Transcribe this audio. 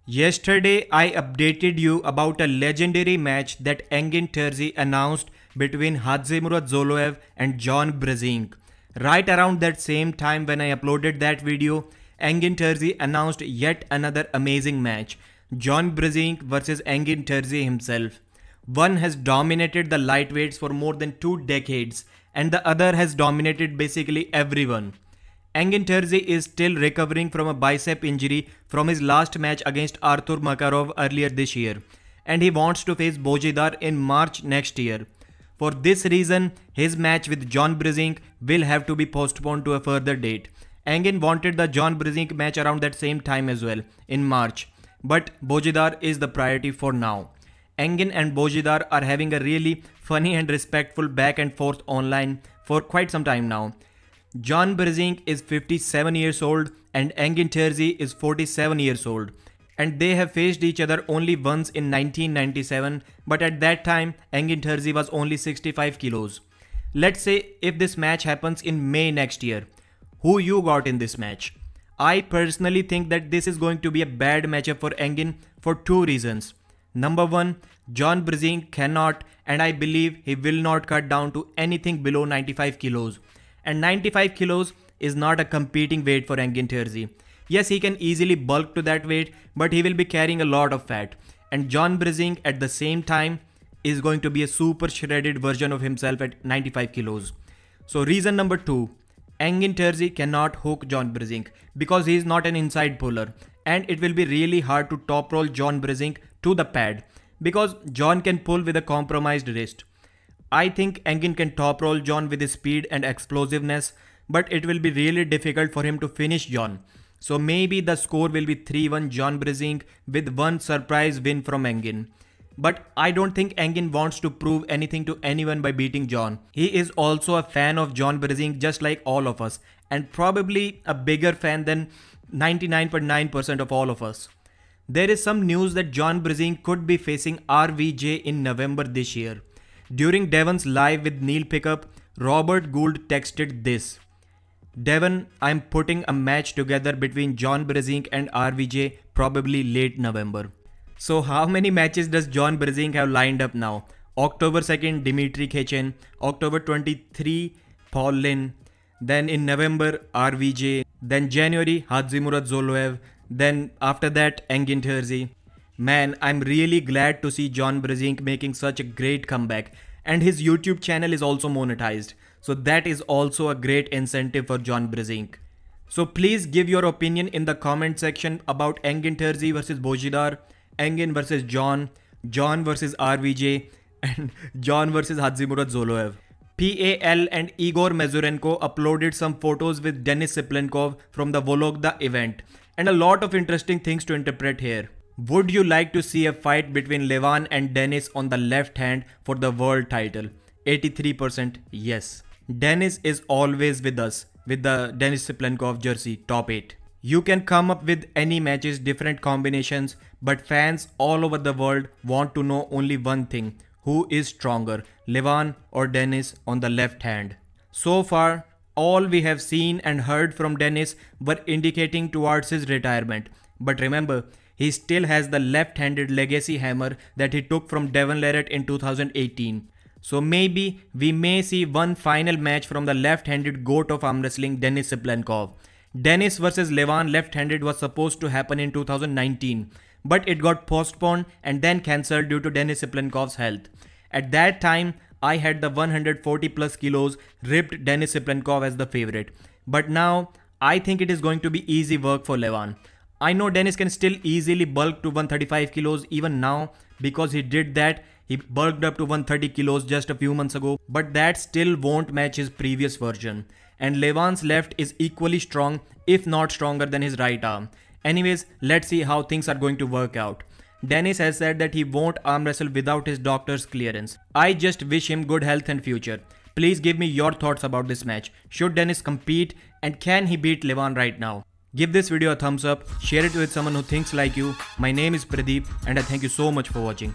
Yesterday, I updated you about a legendary match that Engin Terzi announced between Hadzimurat Zoloev and John Brzenk. Right around that same time when I uploaded that video, Engin Terzi announced yet another amazing match, John Brzenk versus Engin Terzi himself. One has dominated the lightweights for more than 2 decades and the other has dominated basically everyone. Engin Terzi is still recovering from a bicep injury from his last match against Artur Makarov earlier this year, and he wants to face Bojidar in March next year. For this reason, his match with John Brzenk will have to be postponed to a further date. Engin wanted the John Brzenk match around that same time as well, in March, but Bojidar is the priority for now. Engin and Bojidar are having a really funny and respectful back and forth online for quite some time now. John Brzenk is 57 years old and Engin Terzi is 47 years old, and they have faced each other only once in 1997, but at that time Engin Terzi was only 65 kilos. Let's say if this match happens in May next year, who you got in this match? I personally think that this is going to be a bad matchup for Engin for 2 reasons. Number 1, John Brzenk cannot and I believe he will not cut down to anything below 95 kilos. And 95 kilos is not a competing weight for Engin Terzi. Yes, he can easily bulk to that weight, but he will be carrying a lot of fat. And John Brzenk at the same time is going to be a super shredded version of himself at 95 kilos. So reason number 2, Engin Terzi cannot hook John Brzenk because he is not an inside puller. And it will be really hard to top roll John Brzenk to the pad because John can pull with a compromised wrist. I think Engin can top roll John with his speed and explosiveness, but it will be really difficult for him to finish John. So maybe the score will be 3-1 John Brzenk with one surprise win from Engin. But I don't think Engin wants to prove anything to anyone by beating John. He is also a fan of John Brzenk just like all of us, and probably a bigger fan than 99.9% of all of us. There is some news that John Brzenk could be facing RVJ in November this year. During Devon's live with Neil Pickup, Robert Gould texted this: Devon, I'm putting a match together between John Brzenk and RVJ probably late November. So how many matches does John Brzenk have lined up now? October 2nd, Dmitry Kechin. October 23, Paul Lin. Then in November, RVJ. Then January, Hadzimurat Zoloev. Then after that, Engin Terzi. Man, I'm really glad to see John Brzenk making such a great comeback, and his YouTube channel is also monetized, so that is also a great incentive for John Brzenk. So please give your opinion in the comment section about Engin Terzi versus Bojidar, Engin versus John, John versus RVJ, and John versus Hadzimurat Zoloev. PAL and Igor Mazurenko uploaded some photos with Denis Siplenkov from the Vologda event, and a lot of interesting things to interpret here. Would you like to see a fight between Levan and Denis on the left hand for the world title? 83% yes. Denis is always with us with the Denis Siplenkov jersey top 8. You can come up with any matches, different combinations, but fans all over the world want to know only one thing: who is stronger, Levan or Denis on the left hand? So far, all we have seen and heard from Denis were indicating towards his retirement. But remember, he still has the left-handed legacy hammer that he took from Devon Larratt in 2018. So maybe we may see one final match from the left-handed goat of arm wrestling, Denis Siplenkov. Denis versus Levan left-handed was supposed to happen in 2019, but it got postponed and then cancelled due to Denis Siplenkov's health. At that time, I had the 140 plus kilos ripped Denis Siplenkov as the favorite. But now, I think it is going to be easy work for Levan. I know Denis can still easily bulk to 135 kilos even now because he did that. He bulked up to 130 kilos just a few months ago, but that still won't match his previous version. And Levan's left is equally strong, if not stronger than his right arm. Anyways, let's see how things are going to work out. Denis has said that he won't arm wrestle without his doctor's clearance. I just wish him good health and future. Please give me your thoughts about this match. Should Denis compete, and can he beat Levan right now? Give this video a thumbs up, share it with someone who thinks like you. My name is Pradeep and I thank you so much for watching.